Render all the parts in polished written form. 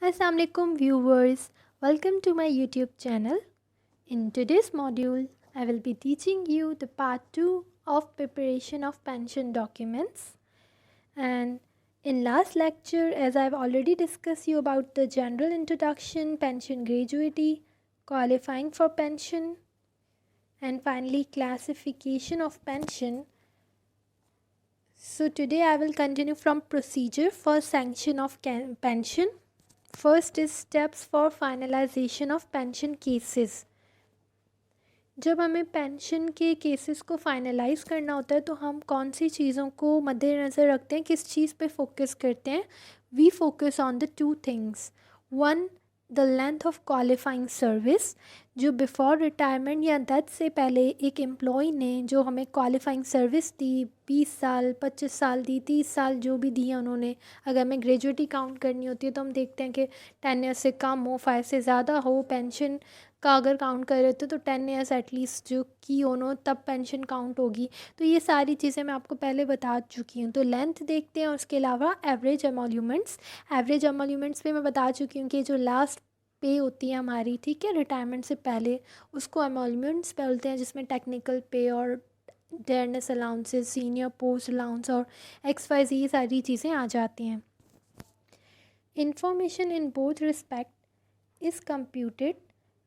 Assalamualaikum viewers, welcome to my YouTube channel. In today's module, I will be teaching you the part 2 of preparation of pension documents. And in last lecture, as I've already discussed you about the general introduction, pension gratuity, qualifying for pension, and finally classification of pension. So today I will continue from procedure for sanction of pension. First is steps for finalisation of pension cases. जब हमें pension के cases को finalise करना होता है तो हम कौन सी चीज़ों को मद्देनज़र रखते हैं, किस चीज़ पे फोकस करते हैं। We focus on the two things. One, the length of qualifying service, जो बिफोर रिटायरमेंट या डेथ से पहले एक एम्प्लॉय ने जो हमें क्वालिफाइंग सर्विस दी, 20 साल 25 साल दी, 30 साल जो भी दी है उन्होंने। अगर हमें ग्रेजुएटी काउंट करनी होती है तो हम देखते हैं कि 10 ईयर्स से कम हो, 5 से ज़्यादा हो। पेंशन का अगर काउंट कर रहे थे तो 10 ईयर्स एटलीस्ट जो की हो तब पेंशन काउंट होगी। तो ये सारी चीज़ें मैं आपको पहले बता चुकी हूँ। तो लेंथ देखते हैं और उसके अलावा एवरेज एमोल्यूमेंट्स। एवरेज एमोल्यूमेंट्स पे मैं बता चुकी हूँ कि जो लास्ट पे होती है हमारी, ठीक है, रिटायरमेंट से पहले, उसको एमोल्यूमेंट्स बोलते हैं, जिसमें टेक्निकल पे और dearness allowances, senior post allowance और XYZ ये सारी चीज़ें आ जाती हैं। Information in both respect is computed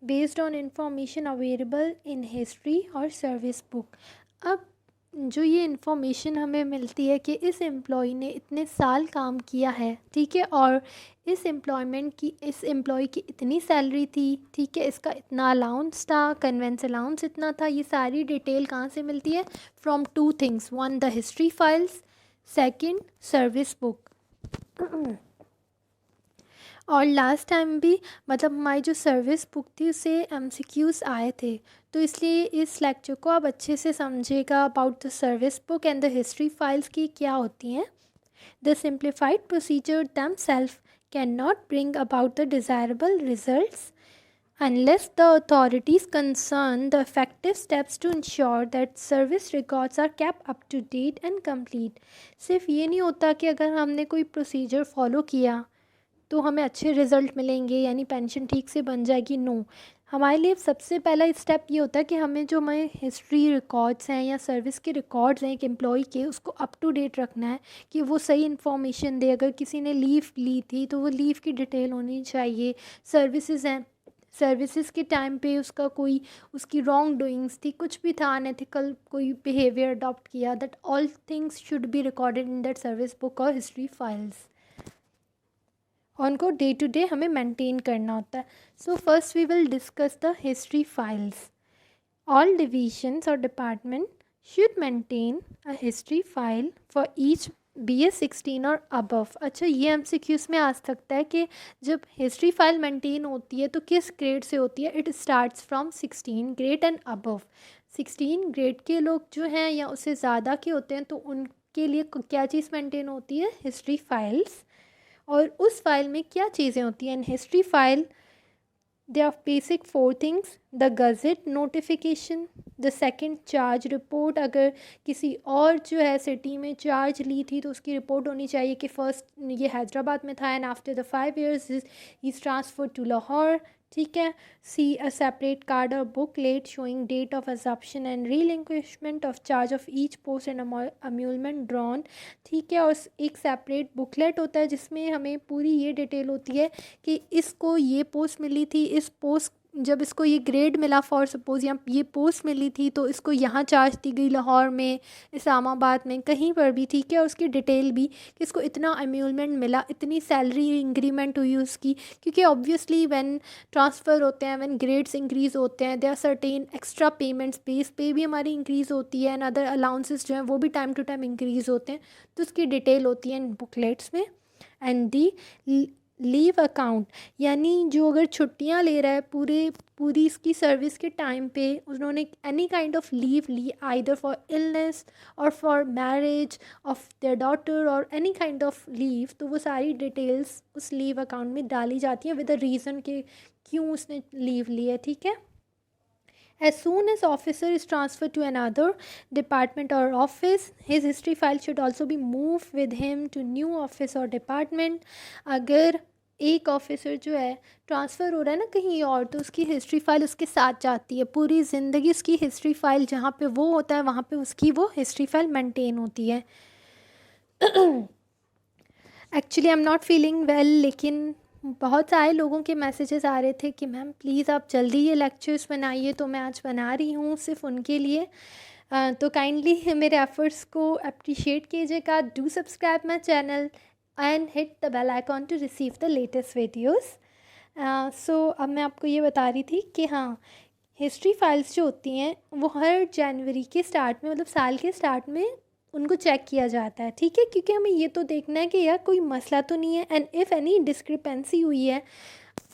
based on information available in history और सर्विस बुक। अब जो ये इन्फॉर्मेशन हमें मिलती है कि इस एम्प्लॉय ने इतने साल काम किया है, ठीक है, और इस एम्प्लॉय की इतनी सैलरी थी, ठीक है, इसका इतना अलाउंस था, कन्वेंस अलाउंस इतना था, ये सारी डिटेल कहाँ से मिलती है? From to things. One, the history files, second service book. और लास्ट टाइम भी मतलब हमारी जो सर्विस बुक थी उससे MCQs आए थे, तो इसलिए इस लेक्चर को आप अच्छे से समझिएगा about the service book and the history files की क्या होती हैं। The simplified procedure themselves cannot bring about the desirable results unless the authorities concerned the effective steps to ensure that service records are kept up to date and complete। सिर्फ ये नहीं होता कि अगर हमने कोई प्रोसीजर फॉलो किया तो हमें अच्छे रिज़ल्ट मिलेंगे, यानी पेंशन ठीक से बन जाएगी। नो, हमारे लिए सबसे पहला स्टेप ये होता है कि हमें जो हमारे हिस्ट्री रिकॉर्ड्स हैं या सर्विस के रिकॉर्ड्स हैं एक एम्प्लॉय के, उसको अप टू डेट रखना है कि वो सही इन्फॉर्मेशन दे। अगर किसी ने लीव ली थी तो वो लीव की डिटेल होनी चाहिए। सर्विसेज हैं, सर्विसेज के टाइम पे उसकी रॉन्ग डूइंग्स थी, कुछ भी था, अनएथिकल कोई बिहेवियर अडॉप्ट किया, that all things should be recorded in that service book और हिस्ट्री फाइल्स। उनको डे टू डे हमें मेंटेन करना होता है। So first we will discuss the history files. All divisions और department should maintain a history file for each BS 16 और above. अच्छा, ये MCQs में आ सकता है कि जब हिस्ट्री फाइल मेंटेन होती है तो किस ग्रेड से होती है? It starts from 16 grade and above. 16 grade के लोग जो हैं या उससे ज़्यादा के होते हैं तो उनके लिए क्या चीज़ मेंटेन होती है? History files. और उस फाइल में क्या चीज़ें होती हैं? In history file they are basic 4 things. The gazette notification, the second charge report, अगर किसी और जो है सिटी में चार्ज ली थी तो उसकी रिपोर्ट होनी चाहिए कि फ़र्स्ट ये हैदराबाद में था and after the 5 years is transfer to Lahore, ठीक है। सी अ सेपरेट कार्ड और booklet showing date of assumption and relinquishment of charge of each post and emolument drawn, ठीक है। और एक सेपरेट बुकलेट होता है जिसमें हमें पूरी ये डिटेल होती है कि इसको ये पोस्ट मिली थी, इस पोस्ट जब इसको ये ग्रेड मिला फॉर सपोज़, या ये पोस्ट मिली थी तो इसको यहाँ चार्ज दी गई, लाहौर में, इस्लामाबाद में, कहीं पर भी, ठीक है। उसकी डिटेल भी कि इसको इतना अम्यूलमेंट मिला, इतनी सैलरी इंक्रीमेंट हुई उसकी, क्योंकि ऑब्वियसली व्हेन ट्रांसफ़र होते हैं, व्हेन ग्रेड्स इंक्रीज़ होते हैं, there are certain extra payments, base pay भी हमारी इंक्रीज़ होती है एंड अदर अलाउंसेस जो हैं वो भी टाइम टू टाइम इंक्रीज़ होते हैं, तो उसकी डिटेल होती है इन बुकलेट्स में। एंड दी लीव अकाउंट, यानी जो अगर छुट्टियां ले रहा है पूरी इसकी सर्विस के टाइम पे उन्होंने एनी काइंड ऑफ लीव ली, आइदर फॉर इलनेस और for marriage of their daughter और एनी काइंड ऑफ लीव, तो वो सारी डिटेल्स उस लीव अकाउंट में डाली जाती हैं विद द रीज़न कि क्यों उसने लीव ली है, ठीक है। As soon as officer is transferred to another department or office, his history file should also be moved with him to new office or department. अगर एक ऑफिसर जो है ट्रांसफ़र हो रहा है ना कहीं और, तो उसकी हिस्ट्री फाइल उसके साथ जाती है पूरी ज़िंदगी। उसकी हिस्ट्री फाइल जहाँ पे वो होता है वहाँ पे उसकी वो हिस्ट्री फाइल मेंटेन होती है। Actually I am not feeling well, लेकिन बहुत सारे लोगों के मैसेजेस आ रहे थे कि मैम प्लीज़ आप जल्दी ये लेक्चर्स बनाइए, तो मैं आज बना रही हूँ सिर्फ उनके लिए। तो काइंडली मेरे एफर्ट्स को अप्रिशिएट कीजिएगा। Do subscribe my channel and hit the bell icon to receive the latest videos. So अब मैं आपको ये बता रही थी कि हाँ, हिस्ट्री फाइल्स जो होती हैं वो हर जनवरी के स्टार्ट में, मतलब साल के स्टार्ट में उनको चेक किया जाता है, ठीक है, क्योंकि हमें ये तो देखना है कि यार कोई मसला तो नहीं है। एंड इफ़ एनी डिस्क्रिपेंसी हुई है,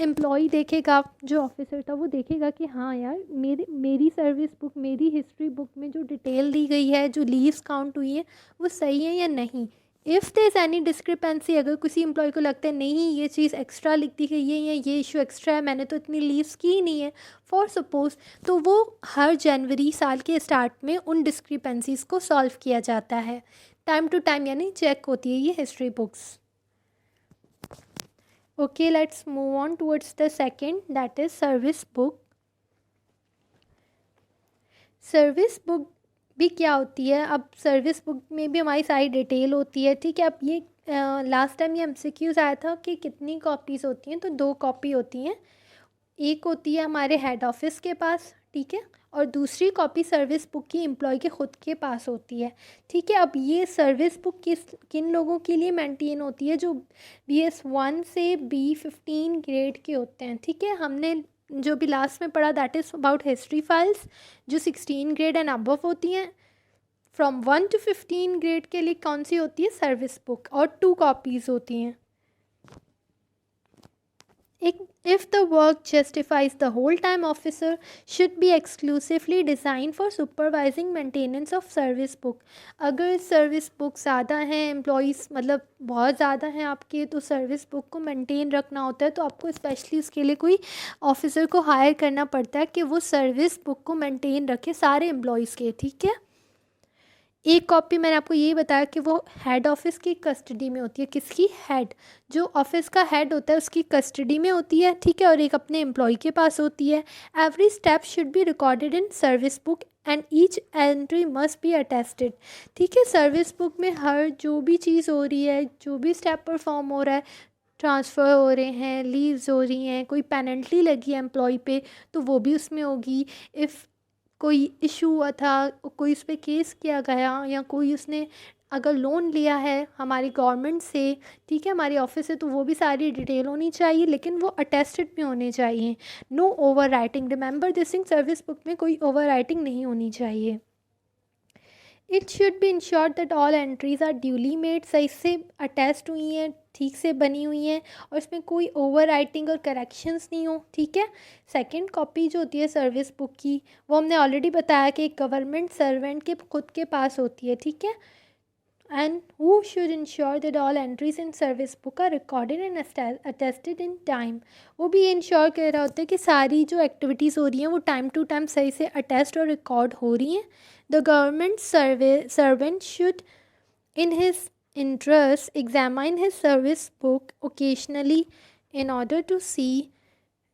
एम्प्लॉय देखेगा, जो ऑफिसर था वो देखेगा कि हाँ यार मेरी सर्विस बुक, मेरी हिस्ट्री बुक में जो डिटेल दी गई है, जो लीव्स काउंट हुई है, वो सही है या नहीं। If there is any discrepancy, अगर किसी एम्प्लॉय को लगता है नहीं ये चीज़ एक्स्ट्रा लिख दी गई है या ये इशू एक्स्ट्रा है, मैंने तो इतनी लीव्स की ही नहीं है फॉर सपोज, तो वो हर जनवरी साल के स्टार्ट में उन डिस्क्रिपेंसीज़ को सॉल्व किया जाता है टाइम टू टाइम, यानी चेक होती है ये history books. Okay, let's move on towards the second, that is service book. Service book भी क्या होती है? अब सर्विस बुक में भी हमारी सारी डिटेल होती है, ठीक है। अब ये लास्ट टाइम ये एमसीक्यूज आया था कि कितनी कॉपीज़ होती हैं, तो 2 कॉपी होती हैं। एक होती है हमारे हेड ऑफिस के पास, ठीक है, और दूसरी कॉपी सर्विस बुक की एम्प्लॉय के ख़ुद के पास होती है, ठीक है। अब ये सर्विस बुक किन लोगों के लिए मेंटेन होती है? जो BS1 से B15 ग्रेड के होते हैं, ठीक है। हमने जो भी लास्ट में पढ़ा that is about history files, जो 16 ग्रेड एंड अबव होती हैं। फ्रॉम 1 to 15 ग्रेड के लिए कौन सी होती है? सर्विस बुक, और 2 कॉपीज़ होती हैं। If the work justifies, the whole-time officer should be exclusively designed for supervising maintenance of service book. अगर सर्विस बुक ज़्यादा हैं, एम्प्लॉयज़ मतलब बहुत ज़्यादा हैं आपके, तो सर्विस बुक को मेंटेन रखना होता है, तो आपको स्पेशली उसके लिए कोई ऑफिसर को हायर करना पड़ता है कि वो सर्विस बुक को मेंटेन रखे सारे एम्प्लॉयज़ के, ठीक है। एक कॉपी मैंने आपको ये बताया कि वो हेड ऑफिस की कस्टडी में होती है। किसकी? हेड, जो ऑफिस का हेड होता है उसकी कस्टडी में होती है, ठीक है, और एक अपने एम्प्लॉय के पास होती है। Every step should be recorded in service book and each entry must be attested, ठीक है। सर्विस बुक में हर जो भी चीज़ हो रही है, जो भी स्टेप परफॉर्म हो रहा है, ट्रांसफ़र हो रहे हैं, लीव्स हो रही हैं, कोई पेनल्टी लगी है एम्प्लॉय पे, तो वो भी उसमें होगी। इफ़ कोई इशू हुआ था, कोई उस पर केस किया गया, या कोई उसने अगर लोन लिया है हमारी गवर्नमेंट से, ठीक है, हमारी ऑफिस से, तो वो भी सारी डिटेल होनी चाहिए, लेकिन वो अटेस्टेड भी होने चाहिए। No overwriting, remember this thing, service book में कोई ओवर राइटिंग नहीं होनी चाहिए। It should be insure that all entries are duly made, सही से अटैच्ड हुई हैं, ठीक से बनी हुई हैं, और इसमें कोई ओवर राइटिंग और करेक्शंस नहीं हो, ठीक है। सेकंड कॉपी जो होती है सर्विस बुक की, वो हमने ऑलरेडी बताया कि एक गवर्नमेंट सर्वेंट के खुद के पास होती है, ठीक है। And who should insure that all entries in service book are recorded and attested in time, वो भी इंश्योर कर रहा होता है कि सारी जो एक्टिविटीज़ हो रही हैं वो टाइम टू टाइम सही से अटेस्ट और रिकॉर्ड हो रही हैं। The government servant should, in his interest, examine his service book occasionally in order to see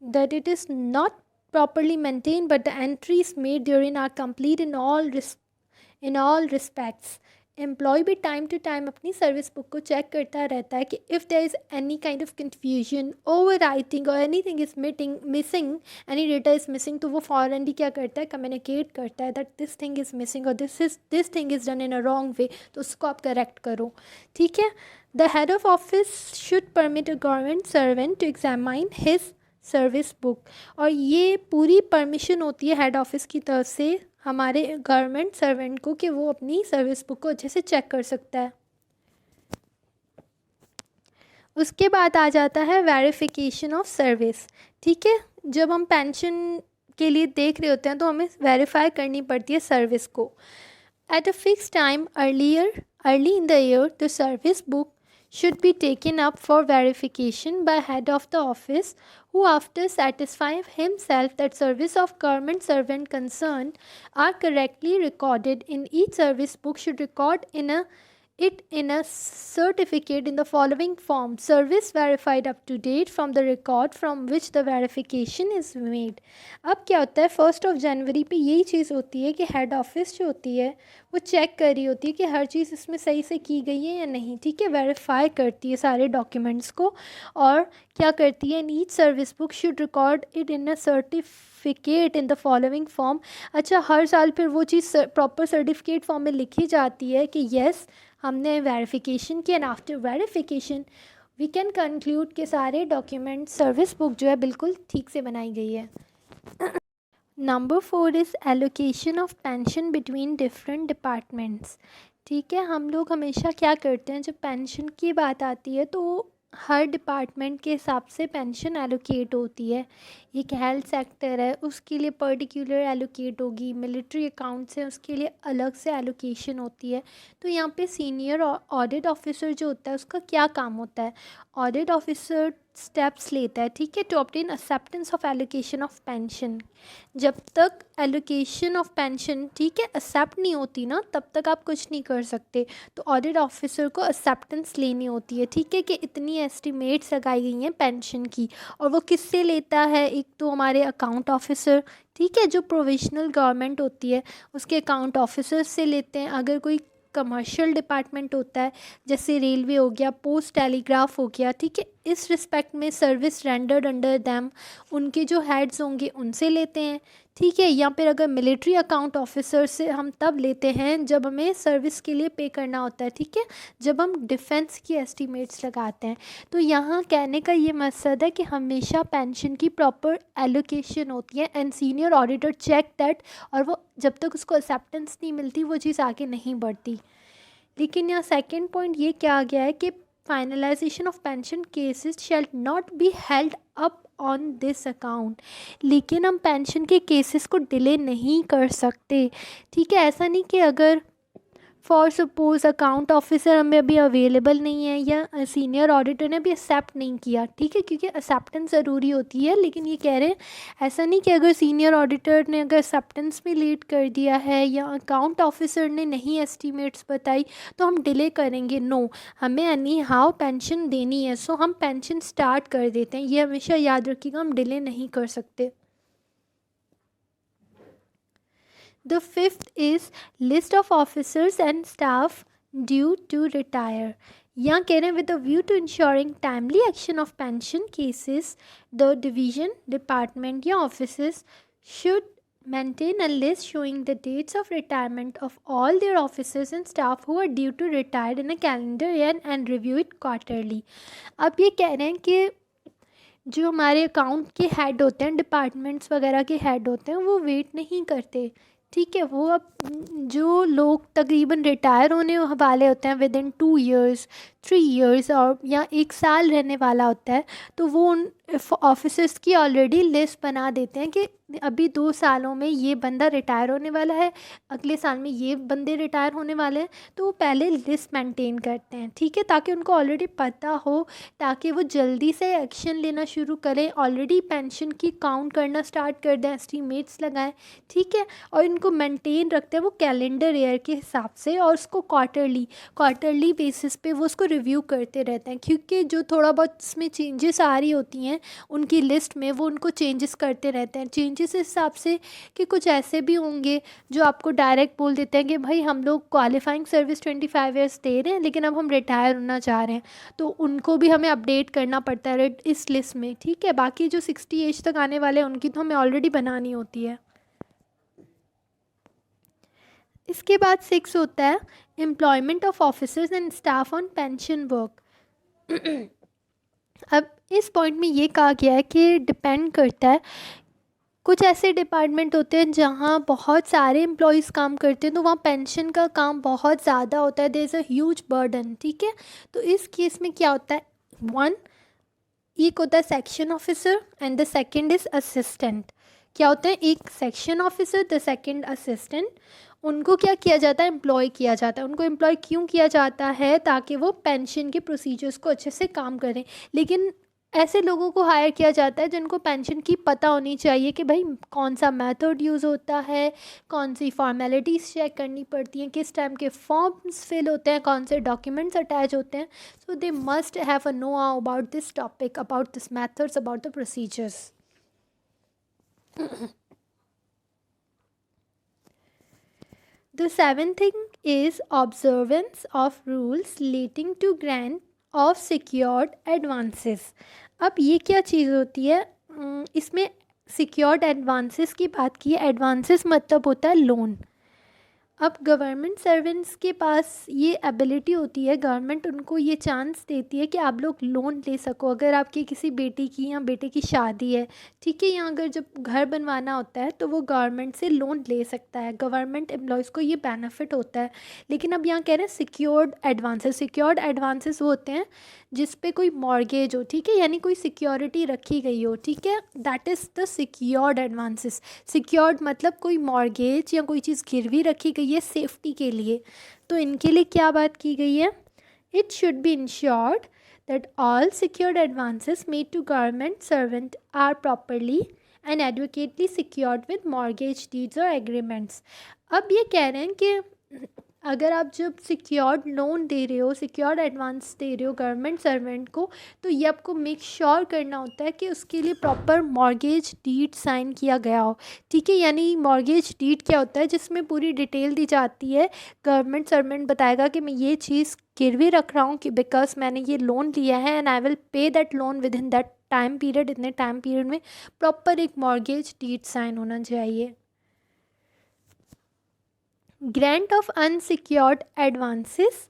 that it is not properly maintained, but the entries made therein are complete in all respects. Employee भी time to time अपनी service book को check करता रहता है कि if there is any kind of confusion, over writing और any thing is missing, any data is missing, तो वो फॉरनली क्या करता है? कम्युनिकेट करता है that this thing is missing और this thing is done in a wrong way, तो उसको आप करेक्ट करो, ठीक है। The head of office should permit a government servant to examine his service book, और ये पूरी परमिशन होती है हेड ऑफिस की तरफ से हमारे गवर्नमेंट सर्वेंट को कि वो अपनी सर्विस बुक को अच्छे से चेक कर सकता है। उसके बाद आ जाता है वेरिफिकेशन ऑफ सर्विस, ठीक है। जब हम पेंशन के लिए देख रहे होते हैं तो हमें वेरीफाई करनी पड़ती है सर्विस को। At a fix time early in the year the service book should be taken up for verification by head of the office, who after satisfying himself that service of government servant concerned are correctly recorded in each service book should record it in a certificate in the following form: service verified up to date from the record from which the verification is made। अब क्या होता है, 1 जनवरी पे यही चीज़ होती है कि head office जो होती है वो चेक कर रही होती है कि हर चीज़ इसमें सही से की गई है या नहीं, ठीक है, वेरीफाई करती है सारे डॉक्यूमेंट्स को, और क्या करती है, in each service book should record it in a certificate in the following form. अच्छा, हर साल फिर वो चीज़ प्रॉपर सर्टिफिकेट फॉर्म में लिखी जाती है कि येस हमने वेरिफिकेशन किया, and after verification we can conclude के सारे डॉक्यूमेंट सर्विस बुक जो है बिल्कुल ठीक से बनाई गई है। Number 4 is allocation of pension between different departments. ठीक है, हम लोग हमेशा क्या करते हैं, जब पेंशन की बात आती है तो हर डिपार्टमेंट के हिसाब से पेंशन एलोकेट होती है। एक हेल्थ सेक्टर है उसके लिए पर्टिकुलर एलोकेट होगी, मिलिट्री अकाउंट्स है उसके लिए अलग से एलोकेशन होती है। तो यहाँ पे सीनियर ऑडिट ऑफिसर जो होता है उसका क्या काम होता है, ऑडिट ऑफिसर स्टेप्स लेता है, ठीक है, to obtain acceptance of allocation of pension. जब तक एलोकेशन ऑफ पेंशन, ठीक है, एक्सेप्ट नहीं होती ना, तब तक आप कुछ नहीं कर सकते। तो ऑडिट ऑफिसर को एक्सेप्टेंस लेनी होती है, ठीक है, कि इतनी एस्टिमेट्स लगाई गई हैं पेंशन की, और वो किससे लेता है, एक तो हमारे अकाउंट ऑफिसर, ठीक है, जो प्रोविजनल गवर्नमेंट होती है उसके अकाउंट ऑफिसर से लेते हैं। अगर कोई कमर्शियल डिपार्टमेंट होता है जैसे रेलवे हो गया, पोस्ट टेलीग्राफ हो गया, ठीक है, इस रिस्पेक्ट में सर्विस रेंडर्ड अंडर दैम उनके जो हेड्स होंगे उनसे लेते हैं, ठीक है। या फिर अगर मिलिट्री अकाउंट ऑफिसर से हम तब लेते हैं जब हमें सर्विस के लिए पे करना होता है, ठीक है, जब हम डिफेंस की एस्टीमेट्स लगाते हैं। तो यहाँ कहने का ये मकसद है कि हमेशा पेंशन की प्रॉपर एलोकेशन होती है and senior auditor check that, और वो जब तक उसको एक्सेप्टेंस नहीं मिलती वो चीज़ आगे नहीं बढ़ती। लेकिन यहाँ सेकेंड पॉइंट ये क्या गया है कि finalisation of pension cases shall not be held up on this account. लेकिन हम पेंशन के केसेस को डिले नहीं कर सकते, ठीक है। ऐसा नहीं कि अगर फॉर सपोज़ अकाउंट ऑफिसर हमें अभी अवेलेबल नहीं है या सीनियर ऑडिटर ने भी एक्सेप्ट नहीं किया, ठीक है, क्योंकि एक्सेप्टेंस ज़रूरी होती है। लेकिन ये कह रहे हैं ऐसा नहीं कि अगर सीनियर ऑडिटर ने अगर एक्सेप्टेंस में लेट कर दिया है या अकाउंट ऑफिसर ने नहीं एस्टीमेट्स बताई तो हम डिले करेंगे। नो, हमें एनी हाउ पेंशन देनी है, सो हम पेंशन स्टार्ट कर देते हैं। ये हमेशा याद रखिएगा, हम डिले नहीं कर सकते। The fifth is list of officers and staff due to retire। यहाँ कह रहे हैं with a view to ensuring timely action of pension cases, the division, department या offices should maintain a list showing the dates of retirement of all their officers and staff who are due to retire in a calendar year and review it quarterly। अब ये कह रहे हैं कि जो हमारे account के हेड होते हैं, डिपार्टमेंट्स वगैरह के हेड होते हैं, वो वेट नहीं करते, ठीक है। वो अब जो लोग तकरीबन रिटायर होने वाले होते हैं विद इन 2 years 3 years और या 1 साल रहने वाला होता है, तो वो उन ऑफिसर्स की ऑलरेडी लिस्ट बना देते हैं कि अभी 2 सालों में ये बंदा रिटायर होने वाला है, अगले साल में ये बंदे रिटायर होने वाले हैं। तो वो पहले लिस्ट मेंटेन करते हैं, ठीक है, ताकि उनको ऑलरेडी पता हो, ताकि वो जल्दी से एक्शन लेना शुरू करें, ऑलरेडी पेंशन की काउंट करना स्टार्ट कर दें, एस्टीमेट्स लगाएं, ठीक है। और इनको मेंटेन रखते हैं वो कैलेंडर ईयर के हिसाब से, और उसको क्वार्टरली बेसिस पे वो उसको रिव्यू करते रहते हैं, क्योंकि जो थोड़ा बहुत इसमें चेंजेस आ रही होती हैं उनकी लिस्ट में, वो उनको चेंजेस करते रहते हैं। चेंजेस इस हिसाब से कि कुछ ऐसे भी होंगे जो आपको डायरेक्ट बोल देते हैं कि भाई हम लोग क्वालिफाइंग सर्विस 25 years दे रहे हैं लेकिन अब हम रिटायर होना चाह रहे हैं, तो उनको भी हमें अपडेट करना पड़ता है इस लिस्ट में, ठीक है। बाकी जो 60 एज तक आने वाले हैं उनकी तो हमें ऑलरेडी बनानी होती है। इसके बाद 6 होता है employment of officers and staff on pension work. अब इस पॉइंट में ये कहा गया है कि डिपेंड करता है, कुछ ऐसे डिपार्टमेंट होते हैं जहाँ बहुत सारे एम्प्लॉयज़ काम करते हैं तो वहाँ पेंशन का काम बहुत ज़्यादा होता है, there is a huge burden, ठीक है। तो इस केस में क्या होता है, एक होता है section officer and the second is assistant. क्या होता है, एक section officer, the second assistant. उनको क्या किया जाता है, एम्प्लॉय किया जाता है। उनको एम्प्लॉय क्यों किया जाता है, ताकि वो पेंशन के प्रोसीजर्स को अच्छे से काम करें। लेकिन ऐसे लोगों को हायर किया जाता है जिनको पेंशन की पता होनी चाहिए कि भाई कौन सा मेथड यूज़ होता है, कौन सी फॉर्मेलिटीज़ चेक करनी पड़ती हैं, किस टाइम के फॉर्म्स फिल होते हैं, कौन से डॉक्यूमेंट्स अटैच होते हैं. So they must have a know about this topic, about this methods, about the procedures. The seventh thing is observance of rules relating to grant of secured advances. अब ये क्या चीज़ होती है, इसमें secured advances की बात की है. advances मतलब होता है लोन. अब गवर्नमेंट सर्वेंट्स के पास ये एबिलिटी होती है, गवर्नमेंट उनको ये चांस देती है कि आप लोग लोन ले सको. अगर आपकी किसी बेटी की या बेटे की शादी है, ठीक है, या अगर जब घर बनवाना होता है तो वो गवर्नमेंट से लोन ले सकता है. गवर्नमेंट एम्प्लॉयज़ को ये बेनिफिट होता है. लेकिन अब यहाँ कह रहे हैं सिक्योर्ड एडवांसेस. सिक्योर्ड एडवांसेस वो होते हैं जिस पे कोई मॉर्गेज हो, ठीक है, यानी कोई सिक्योरिटी रखी गई हो, ठीक है, that is the secured advances. Secured मतलब कोई मॉर्गेज या कोई चीज़ गिरवी रखी गई है सेफ्टी के लिए. तो इनके लिए क्या बात की गई है, it should be insured that all secured advances made to government servant are properly and advocately secured with mortgage deeds और एग्रीमेंट्स. अब ये कह रहे हैं कि अगर आप जब सिक्योर्ड लोन दे रहे हो, सिक्योर्ड एडवांस दे रहे हो गवर्नमेंट सर्वेंट को, तो ये आपको मेक श्योर करना होता है कि उसके लिए प्रॉपर मॉर्गेज डीड साइन किया गया हो, ठीक है. यानी मॉर्गेज डीड क्या होता है, जिसमें पूरी डिटेल दी जाती है. गवर्नमेंट सर्वेंट बताएगा कि मैं ये चीज़ गिरवी रख रहा हूँ कि बिकॉज मैंने ये लोन लिया है and I will pay that loan with in that time period. इतने टाइम पीरियड में प्रॉपर एक मॉर्गेज डीड साइन होना चाहिए. Grant of unsecured advances.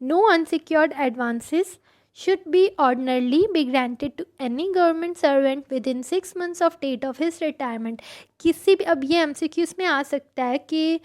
No unsecured advances should be ordinarily be granted to any government servant within 6 months of date of his retirement. किसी भी, अब ये MCQs में आ सकता है कि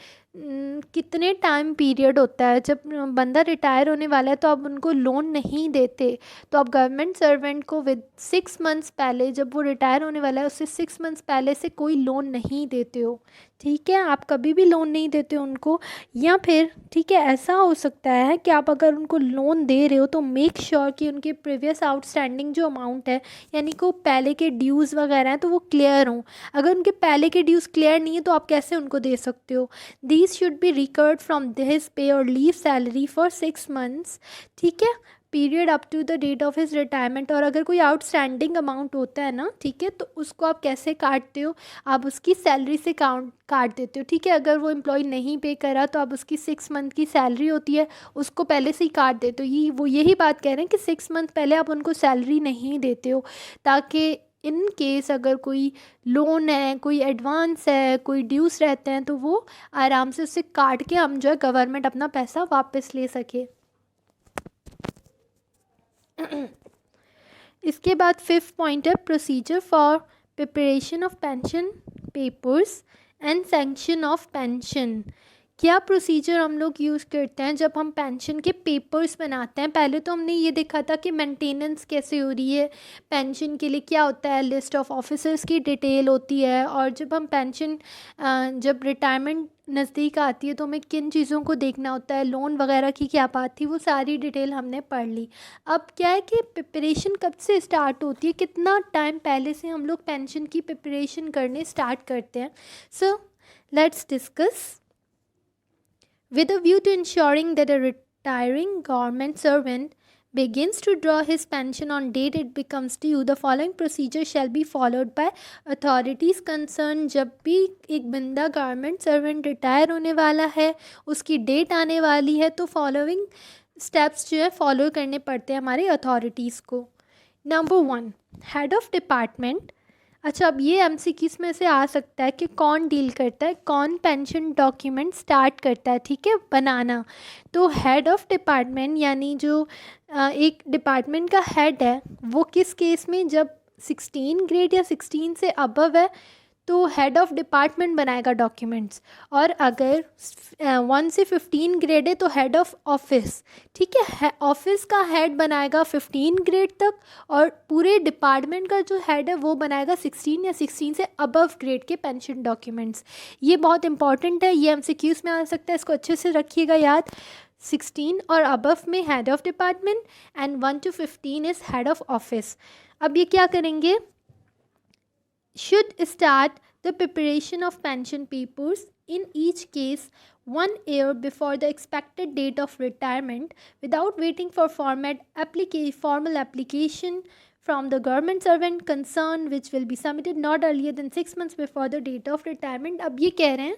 कितने टाइम पीरियड होता है जब बंदा रिटायर होने वाला है तो आप उनको लोन नहीं देते. तो आप गवर्नमेंट सर्वेंट को विद 6 मंथ्स पहले, जब वो रिटायर होने वाला है उससे 6 मंथ्स पहले से कोई लोन नहीं देते हो, ठीक है. आप कभी भी लोन नहीं देते हो उनको. या फिर ठीक है, ऐसा हो सकता है कि आप अगर उनको लोन दे रहे हो तो मेक श्योर कि उनके प्रीवियस आउटस्टैंडिंग जो अमाउंट है, यानी कि पहले के ड्यूज़ वगैरह हैं, तो वो क्लियर हों. अगर उनके पहले के ड्यूज़ क्लियर नहीं है तो आप कैसे उनको दे सकते हो. These should be recovered from this pay और लीव सैलरी फॉर 6 मंथ्स, ठीक है, period up to the date of his retirement. और अगर कोई आउटस्टैंडिंग अमाउंट होता है ना, ठीक है, तो उसको आप कैसे काटते हो, आप उसकी सैलरी से काट देते हो, ठीक है. अगर वो एम्प्लॉय नहीं पे करा तो आप उसकी 6 मंथ की सैलरी होती है उसको पहले से ही काट देते हो. वो यही बात कह रहे हैं कि 6 मंथ पहले आप उनको सैलरी नहीं देते हो, ताकि इन केस अगर कोई लोन है, कोई एडवांस है, कोई ड्यूस रहते हैं, तो वो आराम से उससे काट के हम जो है गवर्नमेंट अपना पैसा वापस ले सके. इसके बाद 5th पॉइंट है procedure for preparation of pension papers and sanction of pension. क्या प्रोसीजर हम लोग यूज़ करते हैं जब हम पेंशन के पेपर्स बनाते हैं. पहले तो हमने ये देखा था कि मेंटेनेंस कैसे हो रही है पेंशन के लिए, क्या होता है, लिस्ट ऑफ ऑफिसर्स की डिटेल होती है. और जब हम पेंशन जब रिटायरमेंट नज़दीक आती है तो हमें किन चीज़ों को देखना होता है, लोन वगैरह की क्या बात थी, वो सारी डिटेल हमने पढ़ ली. अब क्या है कि प्रिपरेशन कब से स्टार्ट होती है, कितना टाइम पहले से हम लोग पेंशन की प्रिपरेशन करने स्टार्ट करते हैं. So let's discuss. With a view to ensuring that a retiring government servant begins to draw his pension on date it becomes due, the following procedure shall be followed by authorities concerned. जब भी एक बंदा government servant retire होने वाला है, उसकी date आने वाली है, तो फॉलोइंग स्टेप्स जो है फॉलो करने पड़ते हैं हमारे अथॉरिटीज़ को. Number 1, head of department. अच्छा, अब ये MCQs में से आ सकता है कि कौन डील करता है, कौन पेंशन डॉक्यूमेंट स्टार्ट करता है, ठीक है, बनाना. तो हेड ऑफ डिपार्टमेंट यानी जो एक डिपार्टमेंट का हेड है, वो किस केस में, जब 16 ग्रेड या 16 से अबव है तो हेड ऑफ डिपार्टमेंट बनाएगा डॉक्यूमेंट्स. और अगर 1 से 15 ग्रेड है तो हेड ऑफ ऑफिस, ठीक है, ऑफिस का हेड बनाएगा 15 ग्रेड तक. और पूरे डिपार्टमेंट का जो हेड है वो बनाएगा 16 या 16 से अबव ग्रेड के पेंशन डॉक्यूमेंट्स. ये बहुत इंपॉर्टेंट है, ये MCQs में आ सकता है, इसको अच्छे से रखिएगा याद. 16 और अबव में head of department and 1 to 15 is head of office. अब ये क्या करेंगे, should start the preparation of pension papers in each case 1 year before the expected date of retirement without waiting for formal application from the government servant concerned, which will be submitted not earlier than 6 months before the date of retirement. अब ये कह रहे हैं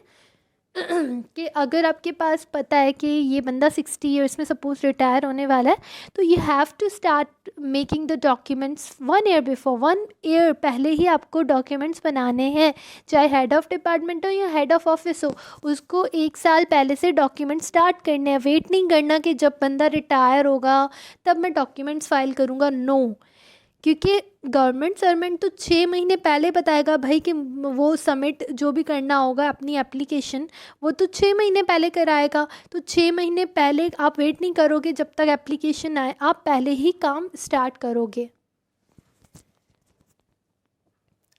कि अगर आपके पास पता है कि ये बंदा 60 ईयर्स में सपोज रिटायर होने वाला है, तो you have to start making the documents 1 year before, 1 year पहले ही आपको डॉक्यूमेंट्स बनाने हैं, चाहे हेड ऑफ़ डिपार्टमेंट हो या हेड ऑफ़ ऑफिस हो, उसको 1 साल पहले से डॉक्यूमेंट स्टार्ट करने हैं. वेट नहीं करना कि जब बंदा रिटायर होगा तब मैं डॉक्यूमेंट्स फाइल करूँगा, नो. क्योंकि गवर्नमेंट सर्वेंट तो 6 महीने पहले बताएगा भाई कि वो सबमिट जो भी करना होगा अपनी एप्लीकेशन, वो तो 6 महीने पहले कराएगा. तो 6 महीने पहले आप वेट नहीं करोगे जब तक एप्लीकेशन आए, आप पहले ही काम स्टार्ट करोगे.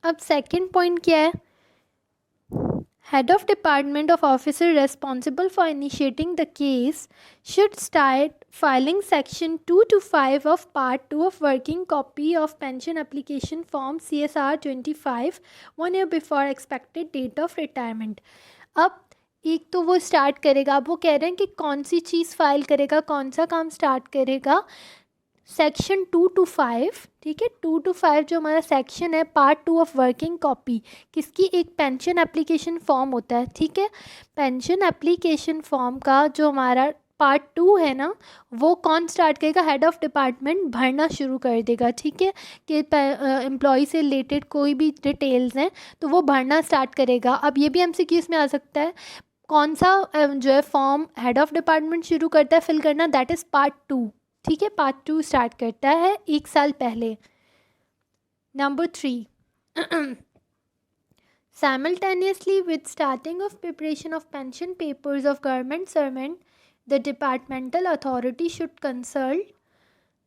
अब सेकंड पॉइंट क्या है, Head of Department of Officer responsible for initiating the case should start filing Section 2 to 5 of Part 2 of Working Copy of Pension Application Form CSR 25 1 year before expected date of retirement. अब एक तो वो start करेगा, अब वो कह रहे हैं कि कौन सी चीज़ फाइल करेगा, कौन सा काम स्टार्ट करेगा. सेक्शन 2 to 5, ठीक है, 2 to 5 जो हमारा सेक्शन है पार्ट 2 ऑफ वर्किंग कॉपी, किसकी, एक पेंशन एप्लीकेशन फॉर्म होता है. ठीक है, पेंशन एप्लीकेशन फॉर्म का जो हमारा पार्ट 2 है ना, वो कौन स्टार्ट करेगा, हेड ऑफ़ डिपार्टमेंट भरना शुरू कर देगा. ठीक है, कि एम्प्लॉय से रिलेटेड कोई भी डिटेल्स हैं तो वो भरना स्टार्ट करेगा. अब ये भी MCQs में आ सकता है, कौन सा जो है फॉर्म हेड ऑफ़ डिपार्टमेंट शुरू करता है फिल करना, दैट इज़ पार्ट 2. ठीक है, पार्ट 2 स्टार्ट करता है 1 साल पहले. Number 3, simultaneously with starting of preparation of pension papers of government servant, the departmental authority should consult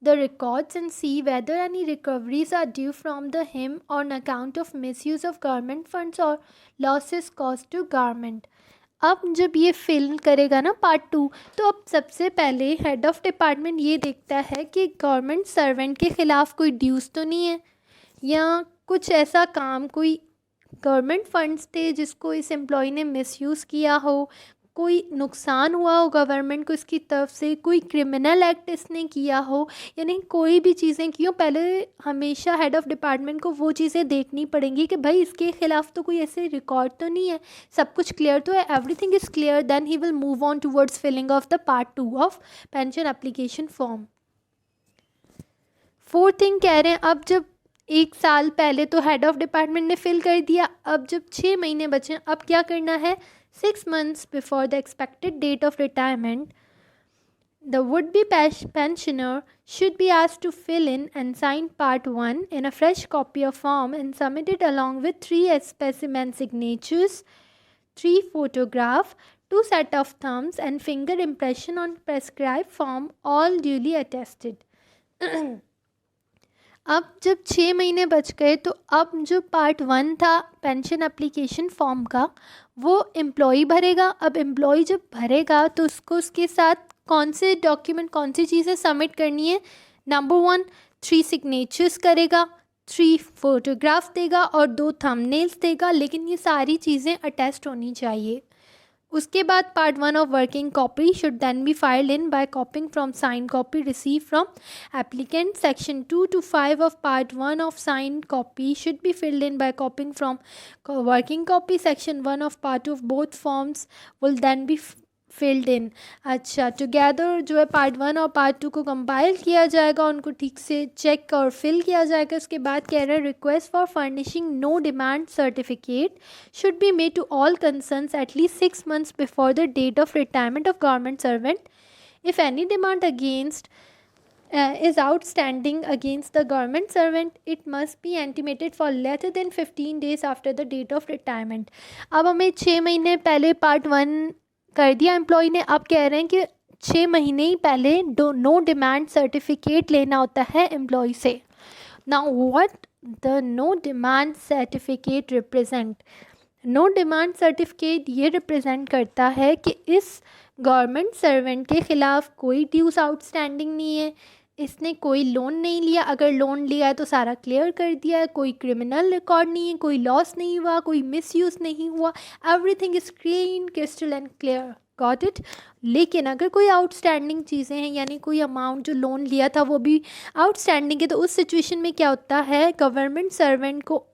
the records and see whether any recoveries are due from him on account of misuse of government funds or losses caused to government. अब जब ये fill करेगा ना part 2, तो अब सबसे पहले head of department ये देखता है कि गवर्नमेंट सर्वेंट के ख़िलाफ़ कोई ड्यूज़ तो नहीं है, या कुछ ऐसा काम, कोई गवर्नमेंट फंड्स थे जिसको इस एम्प्लॉय ने मिसयूज़ किया हो, कोई नुकसान हुआ हो गवर्नमेंट को इसकी तरफ से, कोई क्रिमिनल एक्ट इसने किया हो, यानी कोई भी चीज़ें की हो, पहले हमेशा हेड ऑफ़ डिपार्टमेंट को वो चीज़ें देखनी पड़ेंगी कि भाई इसके ख़िलाफ़ तो कोई ऐसे रिकॉर्ड तो नहीं है, सब कुछ क्लियर तो है, everything is clear, then he will move on towards filling of the part 2 of pension application form. 4th thing कह रहे हैं, अब जब 1 साल पहले तो हेड ऑफ़ डिपार्टमेंट ने फिल कर दिया, अब जब 6 महीने बचे, अब क्या करना है, 6 months before the expected date of retirement, the would-be pensioner should be asked to fill in and sign Part 1 in a fresh copy of form and submit it along with 3 specimen signatures, 3 photographs, 2 set of thumbs and finger impression on prescribed form, all duly attested. अब जब 6 महीने बच गए, तो अब जो part 1 था pension application form का, वो एम्प्लॉय भरेगा. अब एम्प्लॉय जब भरेगा तो उसको उसके साथ कौन से डॉक्यूमेंट, कौन सी चीज़ें सबमिट करनी है. नंबर 1, 3 सिग्नेचर्स करेगा, 3 फोटोग्राफ देगा और 2 थंबनेल्स देगा, लेकिन ये सारी चीज़ें अटैच्ड होनी चाहिए. उसके बाद part 1 of working copy should then be filled in by copying from sign copy receive from applicant. Section 2 to 5 of part 1 of sign copy should be filled in by copying from working copy. Section 1 of part 2 of both forms will then be filled in. अच्छा, together जो है part 1 और part 2 को compile किया जाएगा, उनको ठीक से चेक और फिल किया जाएगा. उसके बाद कह रहे हैं request for furnishing no demand certificate should be made to all concerns at least 6 months before the date of retirement of government servant. If any demand against is outstanding against the government servant, it must be intimated for later than 15 days after the date of retirement. अब हमें 6 महीने पहले part 1 कर दिया employ ने, अब कह रहे हैं कि 6 महीने ही पहले नो डिमांड सर्टिफिकेट लेना होता है एम्प्लॉय से. Now what the no demand certificate represent, no demand certificate ये रिप्रेजेंट करता है कि इस गवर्नमेंट सर्वेंट के ख़िलाफ़ कोई ड्यूज़ आउटस्टैंडिंग नहीं है, इसने कोई लोन नहीं लिया, अगर लोन लिया है तो सारा क्लियर कर दिया है, कोई क्रिमिनल रिकॉर्ड नहीं है, कोई लॉस नहीं हुआ, कोई मिसयूज़ नहीं हुआ, everything is clean crystal and clear, got it. लेकिन अगर कोई आउटस्टैंडिंग चीज़ें हैं, यानी कोई अमाउंट जो लोन लिया था वो भी आउटस्टैंडिंग है, तो उस सिचुएशन में क्या होता है, गवर्नमेंट सर्वेंट को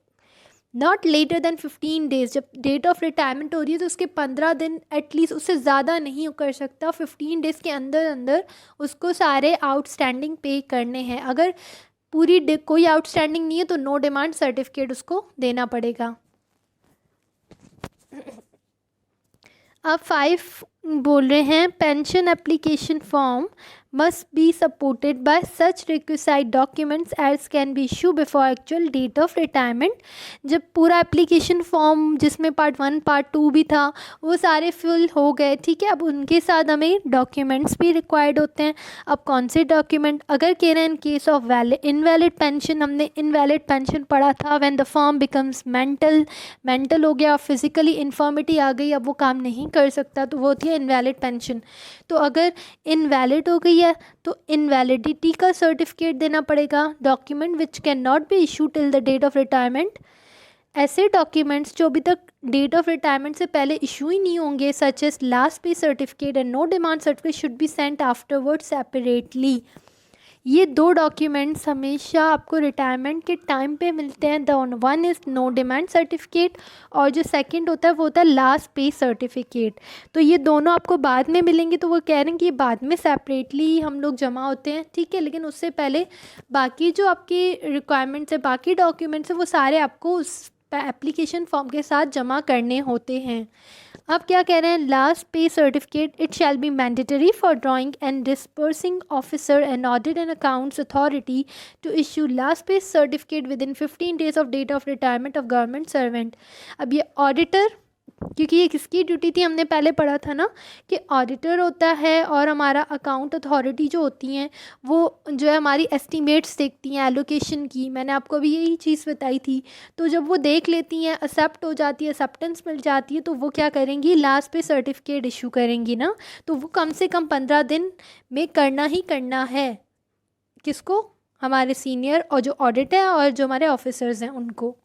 नॉट लेटर देन 15 डेज़, जब डेट ऑफ रिटायरमेंट हो रही है तो उसके 15 दिन एटलीस्ट, उससे ज़्यादा नहीं कर सकता, 15 डेज़ के अंदर अंदर उसको सारे आउटस्टैंडिंग पे करने हैं। अगर पूरी कोई आउटस्टैंडिंग नहीं है तो नो डिमांड सर्टिफिकेट उसको देना पड़ेगा। अब 5 बोल रहे हैं, pension application form must be supported by such requisite documents as can be issued before actual date of retirement। जब पूरा एप्लीकेशन फॉर्म जिसमें पार्ट 1 पार्ट 2 भी था वो सारे फिल हो गए, ठीक है, अब उनके साथ हमें डॉक्यूमेंट्स भी रिक्वायर्ड होते हैं। अब कौन से डॉक्यूमेंट, अगर कह रहे हैं इन case of valid invalid pension, हमने इनवैलिड पेंशन पढ़ा था, when the form becomes mental हो गया, फिजिकली इन्फॉर्मिटी आ गई, अब वो काम नहीं कर सकता, तो वो होती है इनवैलिड पेंशन। तो अगर इनवैलिड हो गई है तो इनवैलिडिटी का सर्टिफिकेट देना पड़ेगा, document which can not be issue till the date of retirement. ऐसे डॉक्यूमेंट्स जो अभी तक डेट ऑफ रिटायरमेंट से पहले इशू ही नहीं होंगे, such as last pay certificate and no demand certificate should be sent afterward separately. ये 2 डॉक्यूमेंट्स हमेशा आपको रिटायरमेंट के टाइम पे मिलते हैं। The one is no demand certificate और जो सेकंड होता है वो होता है लास्ट पे सर्टिफिकेट। तो ये दोनों आपको बाद में मिलेंगे, तो वो कह रहे हैं कि बाद में सेपरेटली हम लोग जमा होते हैं, ठीक है, लेकिन उससे पहले बाकी जो आपकी रिक्वायरमेंट्स है, बाकी डॉक्यूमेंट्स है, वो सारे आपको उस एप्लीकेशन फॉर्म के साथ जमा करने होते हैं। अब क्या कह रहे हैं, last pay certificate it shall be mandatory for drawing and dispersing officer and audit and accounts authority to issue last pay certificate within 15 days of date of retirement of government servant. अब ये auditor, क्योंकि ये किसकी duty थी, हमने पहले पढ़ा था ना कि ऑडिटर होता है और हमारा अकाउंट अथॉरिटी जो होती हैं वो जो है हमारी एस्टीमेट्स देखती हैं एलोकेशन की, मैंने आपको अभी यही चीज़ बताई थी। तो जब वो देख लेती हैं, एक्सेप्ट हो जाती है, एक्सेप्टेंस मिल जाती है, तो वो क्या करेंगी, लास्ट पे सर्टिफिकेट इशू करेंगी ना, तो वो कम से कम 15 दिन में करना ही करना है। किसको, हमारे सीनियर और जो ऑडिट है और जो हमारे ऑफिसर्स हैं उनको।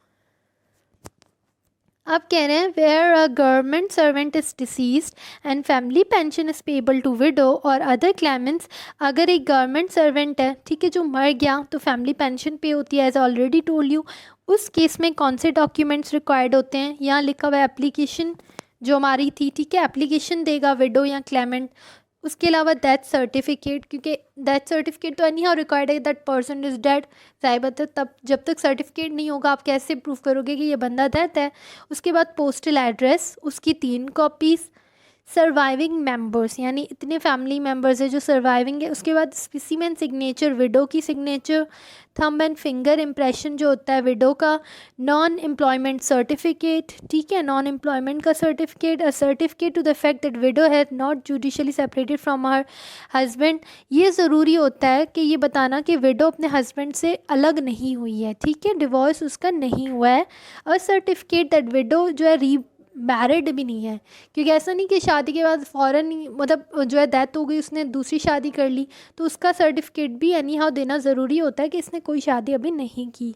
अब कह रहे हैं, where a government servant is deceased and family pension is payable to widow और अदर क्लेमेंट्स। अगर एक गवर्नमेंट सर्वेंट है, ठीक है, जो मर गया तो फैमिली पेंशन पे होती है, एज ऑलरेडी टोल्ड यू। उस केस में कौन से डॉक्यूमेंट्स रिक्वायर्ड होते हैं, यहाँ लिखा हुआ है एप्लीकेशन जो हमारी थी, ठीक है, एप्लीकेशन देगा विडो या क्लेमेंट। उसके अलावा डेथ सर्टिफिकेट, क्योंकि डेथ सर्टिफिकेट तो एनी हाउ रिक्वायर्ड है, दैट पर्सन इज़ डेड। जाहिर बात है, तब जब तक सर्टिफिकेट नहीं होगा आप कैसे प्रूव करोगे कि ये बंदा डेथ है। उसके बाद पोस्टल एड्रेस, उसकी 3 कॉपीज़, सर्वाइविंग मेंबर्स, यानी इतने फैमिली मेंबर्स है जो सर्वाइविंग है। उसके बाद स्पेसिमेन सिग्नेचर, विडो की signature, thumb and finger impression जो होता है विडो का, नॉन एम्प्लॉयमेंट सर्टिफिकेट, ठीक है, नॉन एम्प्लॉयमेंट का certificate, a certificate to the effect that widow has not judicially separated from her husband. ये ज़रूरी होता है कि ये बताना कि विडो अपने हस्बैंड से अलग नहीं हुई है, ठीक है, डिवोर्स उसका नहीं हुआ है। अ सर्टिफिकेट दैट विडो जो है री मैरिड भी नहीं है, क्योंकि ऐसा नहीं कि शादी के बाद फ़ौरन ही मतलब जो है डेथ हो गई, उसने दूसरी शादी कर ली, तो उसका सर्टिफिकेट भी एनी हाउ देना ज़रूरी होता है कि इसने कोई शादी अभी नहीं की।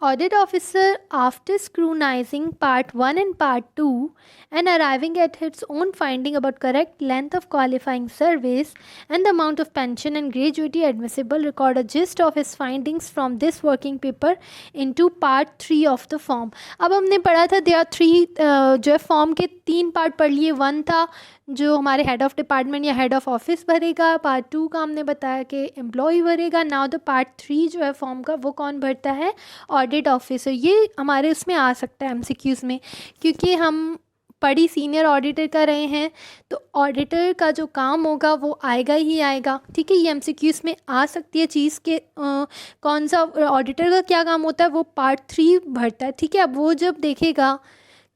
Audit officer, after scrutinizing part 1 and part 2 and arriving at its own finding about correct length of qualifying service and the amount of pension and gratuity admissible, record a gist of his findings from this working paper into part 3 of the form। अब हमने पढ़ा था there are 3 जो है form के 3 part पढ़ लिए। 1 था जो हमारे हेड ऑफ़ डिपार्टमेंट या हेड ऑफ़ ऑफिस भरेगा, पार्ट 2 का हमने बताया कि एम्प्लॉय भरेगा। नाउ द पार्ट 3 जो है फॉर्म का वो कौन भरता है, ऑडिट ऑफिसर। ये हमारे उसमें आ सकता है एमसीक्यूज़ में, क्योंकि हम पढ़ी सीनियर ऑडिटर का रहे हैं, तो ऑडिटर का जो काम होगा वो आएगा ही आएगा, ठीक है। ये एमसीक्यूज़ में आ सकती है चीज़ के कौन सा ऑडिटर का क्या काम होता है, वो पार्ट 3 भरता है, ठीक है। अब वो जब देखेगा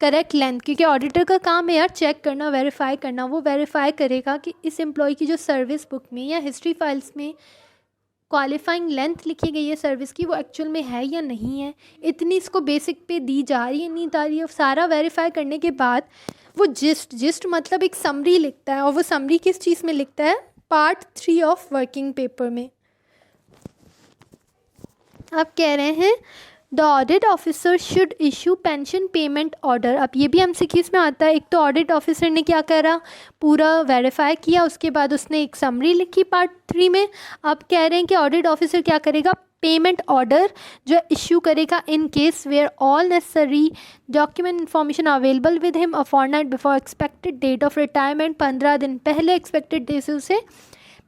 करेक्ट लेंथ, क्योंकि ऑडिटर का काम है यार चेक करना, वेरीफाई करना, वो वेरीफाई करेगा कि इस एम्प्लॉय की जो सर्विस बुक में या हिस्ट्री फाइल्स में क्वालिफाइंग लेंथ लिखी गई है सर्विस की, वो एक्चुअल में है या नहीं है, इतनी इसको बेसिक पे दी जा रही है नहीं जा रही है, सारा वेरीफाई करने के बाद वो जिस्ट मतलब एक समरी लिखता है, और वो समरी किस चीज़ में लिखता है? पार्ट 3 ऑफ वर्किंग पेपर में। आप कह रहे हैं the audit officer should issue pension payment order. अब ये भी MCQs में आता है। एक तो ऑडिट ऑफिसर ने क्या करा, पूरा वेरीफाई किया, उसके बाद उसने एक समरी लिखी पार्ट 3 में। अब कह रहे हैं कि ऑडिट ऑफिसर क्या करेगा, पेमेंट ऑर्डर जो इशू करेगा in case where all necessary document information available with him a fortnight before expected date of retirement. 15 दिन पहले एक्सपेक्टेड डेट से उसे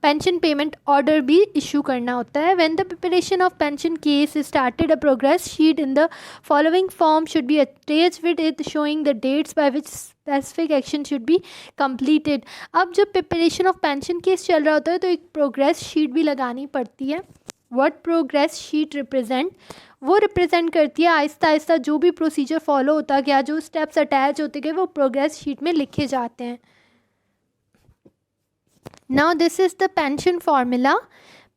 पेंशन पेमेंट ऑर्डर भी इशू करना होता है। When the preparation of pension case is started, a progress sheet in the following form should be attached with it showing the dates by which specific action should be completed. अब जब preparation of pension case चल रहा होता है तो एक progress sheet भी लगानी पड़ती है। व्हाट प्रोग्रेस शीट रिप्रेजेंट, वो रिप्रेजेंट करती है आहिस्ता आहिस्ता जो भी प्रोसीजर फॉलो होता गया, जो स्टेप्स अटैच होते गए, वो प्रोग्रेस शीट में लिखे जाते हैं। Now this is the pension formula.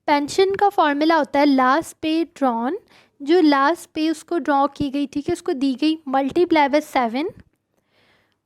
Pension का फार्मूला होता है लास्ट पे ड्रॉन, जो लास्ट पे उसको ड्रॉ की गई, ठीक है, उसको दी गई, multiply by 7,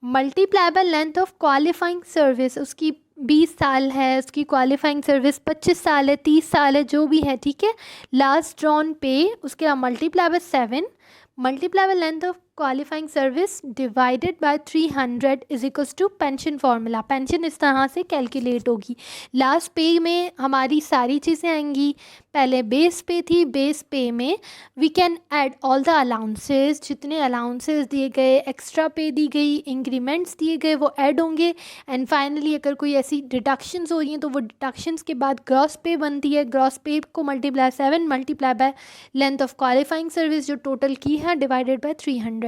multiply by length of qualifying service, उसकी 20 साल है, उसकी क्वालिफाइंग सर्विस 25 साल है, 30 साल है, जो भी है, ठीक है। लास्ट ड्रॉन पे उसके बाद multiply by 7, multiply by length of qualifying service divided by 300 is equals to pension formula. Pension इस तरह से कैलकुलेट होगी। लास्ट पे में हमारी सारी चीज़ें आएंगी। पहले बेस पे थी, बेस पे में we can add all the allowances, जितने अलाउंसेस दिए गए, एक्स्ट्रा पे दी गई, इंक्रीमेंट्स दिए गए, वो ऐड होंगे। एंड फाइनली अगर कोई ऐसी डिडक्शंस हो रही हैं तो वो डिडक्शंस के बाद ग्रॉस पे बनती है। ग्रॉस पे को multiply 7 multiply by length of qualifying service जो टोटल की है डिवाइडेड बाय 300।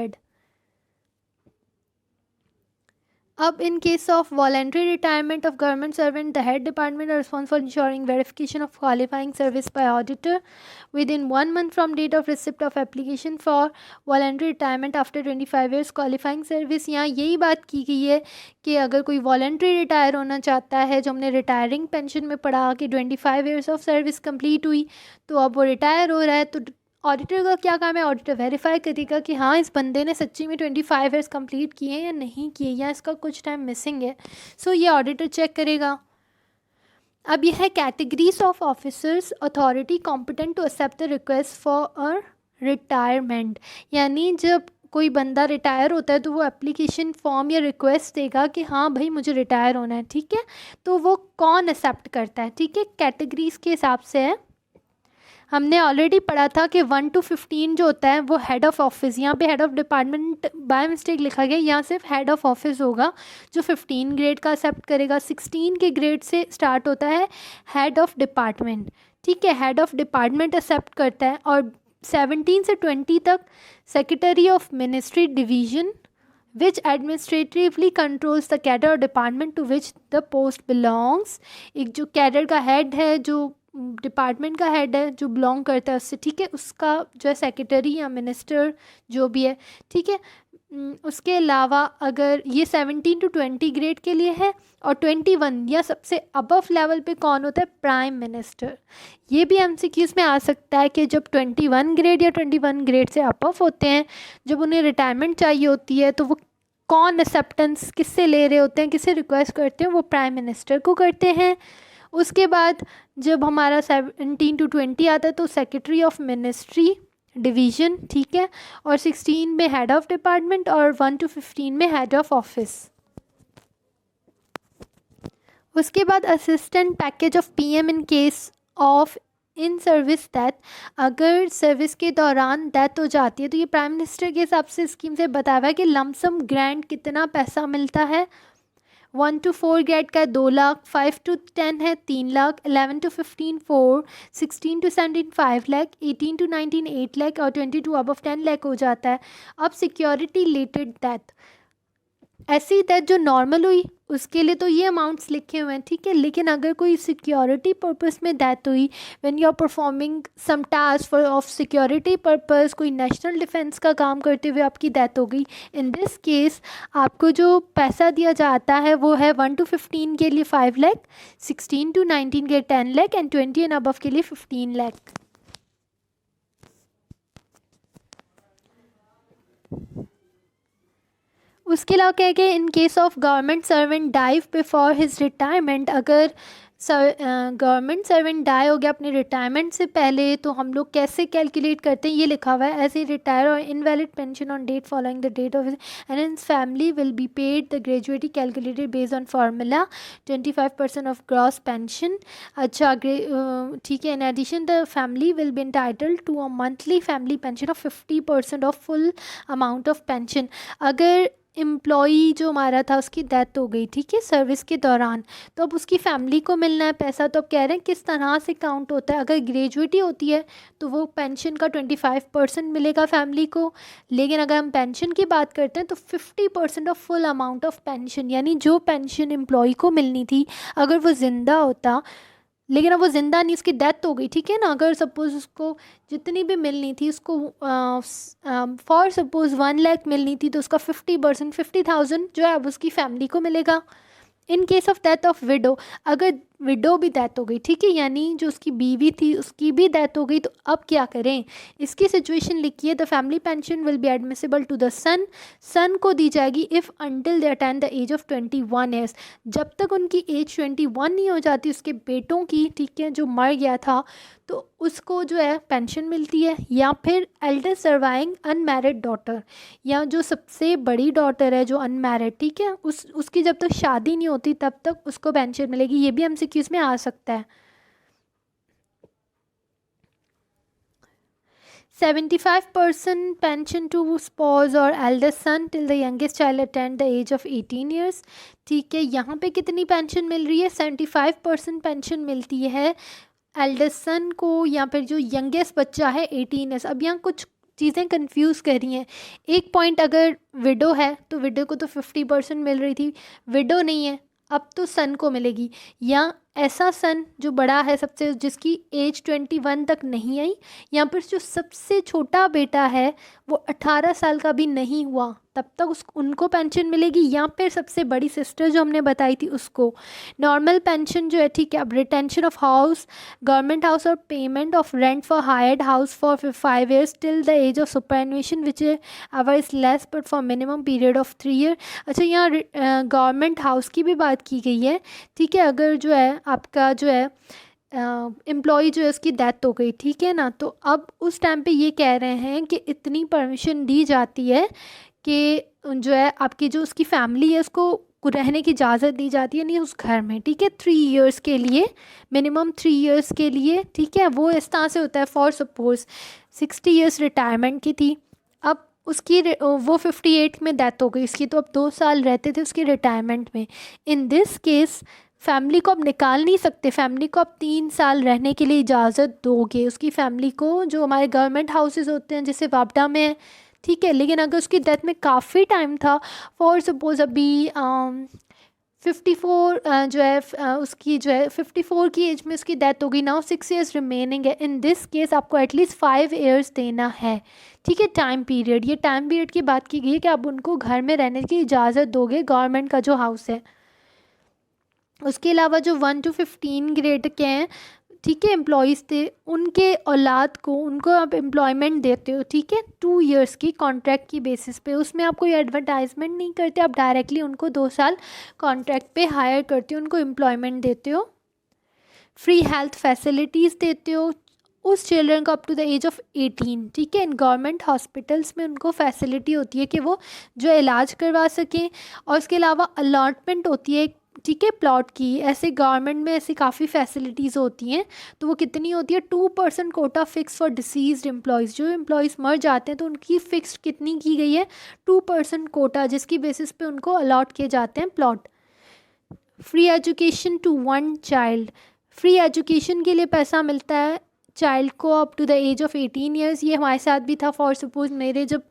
अब in case of voluntary retirement of government servant, the head department are responsible for ensuring verification of qualifying service by auditor within 1 month from date of receipt of application for voluntary retirement after 25 years qualifying service। यहाँ यही बात की गई है कि अगर कोई voluntary retire होना चाहता है, जो हमने रिटायरिंग पेंशन में पढ़ा कि 25 years ऑफ सर्विस कंप्लीट हुई, तो अब वो रिटायर हो रहा है, तो ऑडिटर का क्या काम है, ऑडिटर वेरीफाई करेगा कि हाँ इस बंदे ने सच्ची में 25 ईयर्स कंप्लीट किए हैं या नहीं किए, या इसका कुछ टाइम मिसिंग है। सो ये ऑडिटर चेक करेगा। अब यह है categories of officers authority competent to accept the request for a retirement. यानी जब कोई बंदा रिटायर होता है तो वो एप्लीकेशन फॉर्म या रिक्वेस्ट देगा कि हाँ भाई मुझे रिटायर होना है, ठीक है, तो वो कौन एक्सेप्ट करता है, ठीक है, कैटेगरीज के हिसाब से है। हमने ऑलरेडी पढ़ा था कि 1 to 15 जो होता है वो हेड ऑफ़ ऑफिस, यहाँ पे head of department by mistake लिखा गया, यहाँ सिर्फ हेड ऑफ़ ऑफिस होगा जो 15 ग्रेड का एक्सेप्ट करेगा। 16 के ग्रेड से स्टार्ट होता है हेड ऑफ़ डिपार्टमेंट, ठीक है, हेड ऑफ़ डिपार्टमेंट एक्सेप्ट करता है। और 17 से 20 तक secretary of ministry division which administratively controls the cadre or department to which the post belongs। एक जो कैडर का हेड है, जो डिपार्टमेंट का हेड है, जो बिलोंग करता है उससे, ठीक है, उसका जो है सेक्रेटरी या मिनिस्टर जो भी है, ठीक है। उसके अलावा अगर ये 17 to 20 ग्रेड के लिए है, और 21 या सबसे अबव लेवल पे कौन होता है, प्राइम मिनिस्टर। ये भी MCQs में आ सकता है कि जब 21 ग्रेड या 21 ग्रेड से अबव होते हैं, जब उन्हें रिटायरमेंट चाहिए होती है, तो वो कौन एक्सेप्टेंस किससे ले रहे होते हैं, किससे रिक्वेस्ट करते हैं, वो प्राइम मिनिस्टर को करते हैं। उसके बाद जब हमारा 17 to 20 आता है तो सेक्रेटरी ऑफ मिनिस्ट्री डिवीज़न, ठीक है, और 16 में हेड ऑफ डिपार्टमेंट, और 1 to 15 में हेड ऑफ ऑफिस। उसके बाद assistant package of PM in case of in service death. अगर सर्विस के दौरान डेथ हो जाती है तो ये प्राइम मिनिस्टर के हिसाब से स्कीम से बताया हुआ है कि लमसम ग्रांट कितना पैसा मिलता है। 1 to 4 ग्रेड का 2 लाख, 5 to 10 है 3 lakh, 11 to 15 4, 16 to 17 5 lakh, 18 to 19 8 lakh, और 20 to above 10 लाख हो जाता है। अब सिक्योरिटी रिलेटेड डेथ, ऐसी डेथ जो नॉर्मल हुई उसके लिए तो ये अमाउंट्स लिखे हुए हैं, ठीक है, लेकिन अगर कोई सिक्योरिटी पर्पस में डेथ हुई, when you are performing some task for of security purpose, कोई नेशनल डिफेंस का काम करते हुए आपकी डेथ हो गई, इन दिस केस आपको जो पैसा दिया जाता है वो है 1 to 15 के लिए 5 लाख, 16 to 19 के 10 लाख, एंड 20 एंड अबव के लिए 15 लाख। उसके अलावा क्या है कि in case of government servant die before his retirement, अगर गवर्नमेंट सर्वेंट डाई हो गया अपने रिटायरमेंट से पहले, तो हम लोग कैसे कैलकुलेट करते हैं, ये लिखा हुआ है, ऐसे रिटायर और invalid pension on date following the date of end his family will be paid the gratuity calculated based on formula 25% of gross pension. अच्छा, ठीक है। In addition the family will be entitled to a monthly family pension of 50% of full amount of pension. अगर employee जो हमारा था उसकी death हो गई, ठीक है, सर्विस के दौरान, तो अब उसकी फैमिली को मिलना है पैसा, तो अब कह रहे हैं किस तरह से काउंट होता है। अगर ग्रेजुएटी होती है तो वो पेंशन का 25% मिलेगा फैमिली को, लेकिन अगर हम पेंशन की बात करते हैं तो 50% of full amount of pension, यानी जो पेंशन एम्प्लॉई को मिलनी थी अगर वो ज़िंदा होता, लेकिन अब वो ज़िंदा नहीं, उसकी डेथ हो गई, ठीक है ना। अगर सपोज़ उसको जितनी भी मिलनी थी, उसको फॉर सपोज़ 1 लाख मिलनी थी, तो उसका 50% 50,000 जो है अब उसकी फैमिली को मिलेगा। इन case of death of window, अगर विडो भी डेथ हो गई, ठीक है, यानी जो उसकी बीवी थी उसकी भी डेथ हो गई, तो अब क्या करें, इसकी सिचुएशन लिखिए। The family pension will be admissible to the son को दी जाएगी if until they attain the age of 21 years, जब तक उनकी एज 21 नहीं हो जाती उसके बेटों की, ठीक है, जो मर गया था, तो उसको जो है पेंशन मिलती है। या फिर एल्डर सर्वाइंग अनमैरिड डॉटर, या जो सबसे बड़ी डॉटर है जो अनमैरिड, ठीक है, उसकी जब तक शादी नहीं होती तब तक उसको पेंशन मिलेगी। ये भी एमसीक्यूज़ में आ सकता है। 75% पेंशन टू स्पॉज और elder son till the youngest child attend the age of 18 years. ठीक है, यहाँ पे कितनी पेंशन मिल रही है, 75% पेंशन मिलती है एल्डर सन को, या फिर जो यंगेस्ट बच्चा है 18 ईयर्स। अब यहाँ कुछ चीज़ें कंफ्यूज कर रही हैं। एक पॉइंट, अगर विडो है तो विडो को तो 50% मिल रही थी, विडो नहीं है अब तो सन को मिलेगी, या ऐसा सन जो बड़ा है सबसे, जिसकी एज 21 तक नहीं आई, या फिर जो सबसे छोटा बेटा है वो 18 साल का भी नहीं हुआ तब तक उनको पेंशन मिलेगी, या फिर सबसे बड़ी सिस्टर जो हमने बताई थी उसको। नॉर्मल पेंशन जो है, ठीक है। अब retention of house, government house और payment of rent for hired house for 5 years till the age of superannuation whichever is less but for minimum period of 3 year. अच्छा, यहाँ गवर्नमेंट हाउस की भी बात की गई है, ठीक है। अगर जो है आपका जो है एम्प्लॉई जो है उसकी डेथ हो गई, ठीक है ना, तो अब उस टाइम पे ये कह रहे हैं कि इतनी परमिशन दी जाती है कि जो है आपकी जो उसकी फैमिली है उसको रहने की इजाज़त दी जाती है नहीं उस घर में, ठीक है, 3 ईयर्स के लिए, मिनिमम 3 ईयर्स के लिए, ठीक है। वो इस तरह से होता है। फॉर सपोज 60 ईयर्स रिटायरमेंट की थी, अब उसकी वो 58 में डेथ हो गई उसकी, तो अब 2 साल रहते थे उसकी रिटायरमेंट में। इन दिस केस फैमिली को अब निकाल नहीं सकते, फैमिली को अब 3 साल रहने के लिए इजाज़त दोगे उसकी फैमिली को, जो हमारे गवर्नमेंट हाउसेस होते हैं जैसे वापडा में है, ठीक है। लेकिन अगर उसकी डेथ में काफ़ी टाइम था, फॉर सपोज़ अभी 54 जो है उसकी जो है 54 की एज में उसकी डेथ हो गई, नाउ 6 ईयर्स रिमेनिंग है, इन दिस केस आपको एटलीस्ट 5 ईयर्स देना है, ठीक है, टाइम पीरियड। ये टाइम पीरियड की बात की गई है कि आप उनको घर में रहने की इजाज़त दोगे गवर्नमेंट का जो हाउस है। उसके अलावा जो 1 to 15 ग्रेड के हैं, ठीक है, एम्प्लॉयज़ थे, उनके औलाद को उनको आप एम्प्लॉयमेंट देते हो, ठीक है, 2 ईयर्स की कॉन्ट्रैक्ट की बेसिस पे, उसमें आप कोई एडवर्टाइजमेंट नहीं करते, आप डायरेक्टली उनको 2 साल कॉन्ट्रैक्ट पे हायर करते हो, उनको एम्प्लॉयमेंट देते हो। फ्री हेल्थ फैसिलिटीज़ देते हो उस चिल्ड्रन को up to the age of 18, ठीक है। इन गवर्नमेंट हॉस्पिटल्स में उनको फैसिलिटी होती है कि वो जो इलाज करवा सकें, और उसके अलावा अलॉटमेंट होती है, ठीक है, प्लॉट की। ऐसे गवर्नमेंट में ऐसी काफ़ी फैसिलिटीज़ होती हैं, तो वो कितनी होती है, 2% quota fix for deceased employees, जो एम्प्लॉयज़ मर जाते हैं तो उनकी फिक्स कितनी की गई है, 2% कोटा, जिसकी बेसिस पे उनको अलॉट किए जाते हैं plot. Free education to 1 child, free education के लिए पैसा मिलता है चाइल्ड को up to the age of 18 years. ये हमारे साथ भी था। फॉर सपोज़ मेरे जब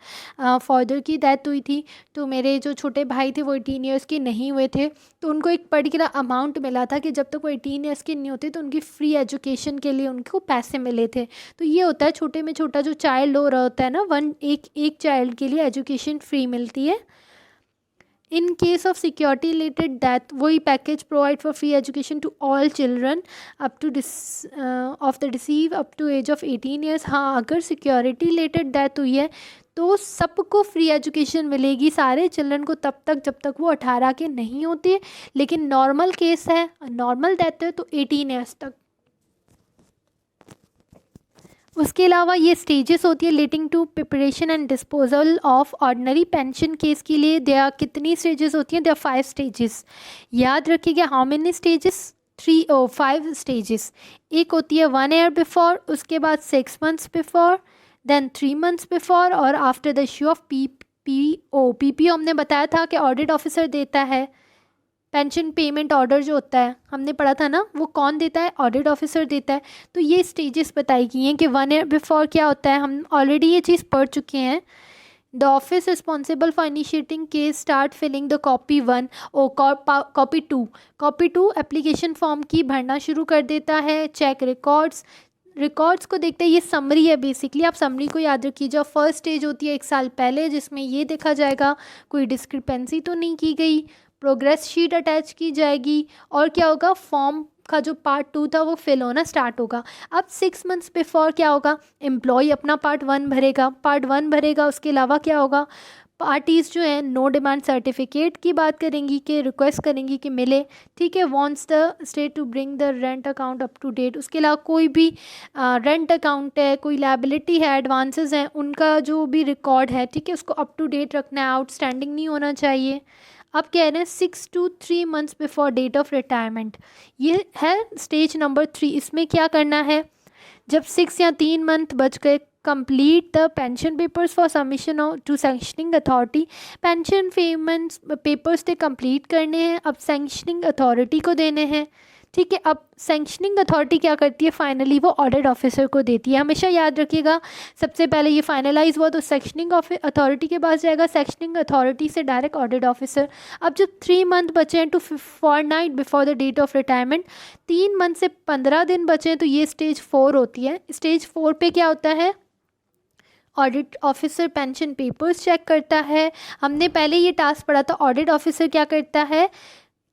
फादर की डेथ हुई थी तो मेरे जो छोटे भाई थे वो 18 ईयर्स के नहीं हुए थे, तो उनको एक पर्टिकुलर अमाउंट मिला था कि जब तक वो 18 ईयर्स के नहीं होते तो उनकी फ्री एजुकेशन के लिए उनको पैसे मिले थे। तो ये होता है, छोटे में छोटा जो चाइल्ड हो रहा होता है ना, एक चाइल्ड के लिए एजुकेशन फ्री मिलती है। In case of security related death, वही package provide for free education to all children up to of the deceased up to age of 18 years. हाँ, अगर सिक्योरिटी रिलेटेड डेथ हुई है तो सबको फ्री एजुकेशन मिलेगी, सारे चिल्ड्रन को तब तक जब तक वो 18 के नहीं होते। लेकिन नॉर्मल केस है, नॉर्मल डेथ है तो 18 ईयर्स तक। उसके अलावा ये स्टेजेस होती है relating to preparation and disposal of ordinary pension case के लिए। देयर कितनी स्टेजेस होती हैं? There 5 stages. याद रखिएगा, हाउ मेनी स्टेजेस? 5 स्टेजेस। एक होती है 1 ईयर बिफोर, उसके बाद 6 months before, then 3 months before, और after the issue of PPO हमने बताया था कि ऑडिट ऑफिसर देता है। पेंशन पेमेंट ऑर्डर जो होता है हमने पढ़ा था ना, वो कौन देता है? ऑडिट ऑफिसर देता है। तो ये स्टेजेस बताई गई हैं कि 1 ईयर बिफोर क्या होता है, हम ऑलरेडी ये चीज़ पढ़ चुके हैं। The office responsible for initiating case start filling the copy 1 ओ कॉपी 2 एप्लीकेशन फॉर्म की भरना शुरू कर देता है। चेक रिकॉर्ड्स को देखते हैं, ये समरी है बेसिकली, आप समरी को याद रखिए। जो फर्स्ट स्टेज होती है 1 साल पहले, जिसमें ये देखा जाएगा कोई डिस्क्रिपेंसी तो नहीं की गई। प्रोग्रेस शीट अटैच की जाएगी, और क्या होगा, फॉर्म का जो पार्ट 2 था वो फिल होना स्टार्ट होगा। अब 6 मंथ्स बिफोर क्या होगा, एम्प्लॉय अपना पार्ट 1 भरेगा। उसके अलावा क्या होगा, पार्टीज़ जो हैं नो डिमांड सर्टिफिकेट की बात करेंगी कि रिक्वेस्ट करेंगी कि मिले, ठीक है। Wants the state to bring the rent account up to date. उसके अलावा कोई भी रेंट अकाउंट है, कोई लायबिलिटी है, एडवांसेस हैं, उनका जो भी रिकॉर्ड है, ठीक है, उसको अप टू डेट रखना है, आउटस्टैंडिंग नहीं होना चाहिए। अब कह रहे हैं 6 to 3 months before date of retirement, ये है स्टेज नंबर 3। इसमें क्या करना है, जब 6 या 3 मंथ बच गए, complete the pension papers for submission to sanctioning authority. Pension payments papers थे कंप्लीट करने हैं, अब सैंक्शनिंग अथॉरिटी को देने हैं, ठीक है। अब सैंक्शनिंग अथॉरिटी क्या करती है, फाइनली वो ऑडिट ऑफिसर को देती है। हमेशा याद रखिएगा, सबसे पहले ये फाइनलाइज हुआ तो सैंक्शनिंग अथॉरिटी के पास जाएगा, सैंक्शनिंग अथॉरिटी से डायरेक्ट ऑडिट ऑफिसर। अब जब 3 मंथ बचे हैं to fortnight before the date of retirement, 3 month से 15 दिन बचे हैं, तो ये स्टेज 4 होती है। स्टेज 4 पे क्या होता है, audit officer pension papers check करता है। हमने पहले ये टास्क पढ़ा था, ऑडिट ऑफिसर क्या करता है,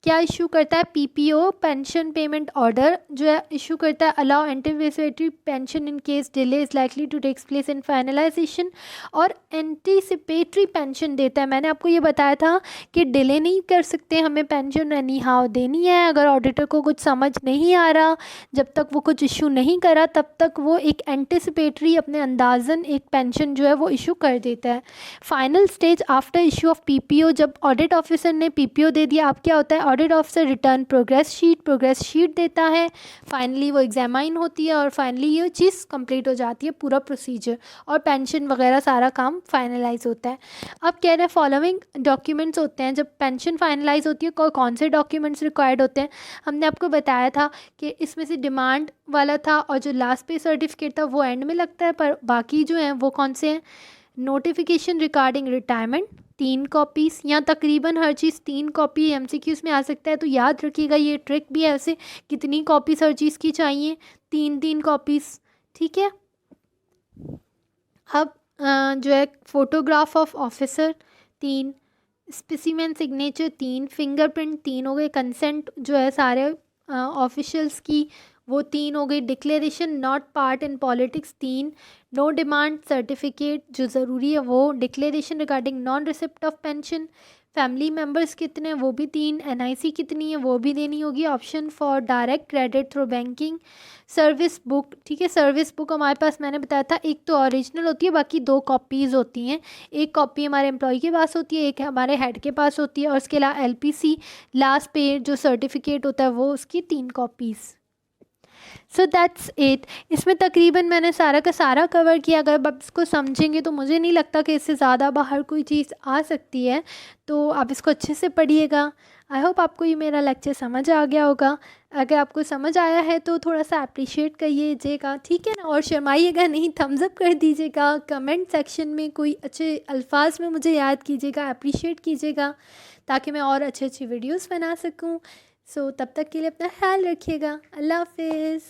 क्या इशू करता है, पीपीओ पेंशन पेमेंट ऑर्डर जो है इशू करता है, allow anticipatory pension in case delay is likely to takes place in finalisation, और एंटीसिपेटरी पेंशन देता है। मैंने आपको ये बताया था कि डिले नहीं कर सकते, हमें पेंशन एनी हाउ देनी है। अगर ऑडिटर को कुछ समझ नहीं आ रहा, जब तक वो कुछ इशू नहीं करा, तब तक वो एक एंटीसिपेटरी अपने अंदाजन एक पेंशन जो है वो इशू कर देता है। Final stage after issue of PPO, जब ऑडिट ऑफिसर ने पीपीओ दे दिया, अब क्या होता है, audit officer return progress sheet देता है। फाइनली वो एग्जामाइन होती है और फाइनली ये चीज़ कंप्लीट हो जाती है, पूरा प्रोसीजर, और पेंशन वगैरह सारा काम फाइनलाइज होता है। अब कह रहे हैं फॉलोइंग डॉक्यूमेंट्स होते हैं जब पेंशन फाइनलाइज होती है, कौन से डॉक्यूमेंट्स रिक्वायर्ड होते हैं। हमने आपको बताया था कि इसमें से डिमांड वाला था, और जो लास्ट पे सर्टिफिकेट था वो एंड में लगता है, पर बाकी जो हैं वो कौन से हैं, नोटिफिकेशन रिगार्डिंग रिटायरमेंट 3 कॉपीज़, या तकरीबन हर चीज़ 3 कॉपी एमसीक्यूज़ में आ सकता है। तो याद रखिएगा, ये ट्रिक भी है, ऐसे कितनी कॉपीज़ हर चीज़ की चाहिए, 3 कॉपीज़, ठीक है। अब जो है photograph of officer 3, specimen signature 3, fingerprint 3 हो गए, कंसेंट जो है सारे ऑफिशियल्स की वो 3 हो गई, declaration not part in politics 3, no demand certificate जो ज़रूरी है वो, declaration regarding non receipt of pension, family members कितने हैं वो भी 3, एनआईसी कितनी है वो भी देनी होगी, option for direct credit through banking, service book, ठीक है। सर्विस बुक हमारे पास मैंने बताया था एक तो ओरिजिनल होती है, बाकी 2 कॉपीज़ होती हैं। एक कॉपी हमारे एम्प्लॉय के पास होती है, एक हमारे हेड के पास होती है, और उसके अलावा एलपीसी लास्ट पे जो सर्टिफिकेट होता है वो उसकी 3 कॉपीज़। So that's it. इसमें तकरीबन मैंने सारा का सारा कवर किया। अगर आप इसको समझेंगे तो मुझे नहीं लगता कि इससे ज़्यादा बाहर कोई चीज़ आ सकती है, तो आप इसको अच्छे से पढ़िएगा। आई होप आपको ये मेरा लेक्चर समझ आ गया होगा। अगर आपको समझ आया है तो थोड़ा सा अप्रिशिएट करिएगा, ठीक है ना, और शर्माइएगा नहीं, थम्स अप कर दीजिएगा। कमेंट सेक्शन में कोई अच्छे अल्फाज में मुझे याद कीजिएगा, अप्रिशिएट कीजिएगा, ताकि मैं और अच्छी वीडियोज़ बना सकूँ। सो तब तक के लिए अपना ख्याल रखिएगा। अल्लाह हाफिज़।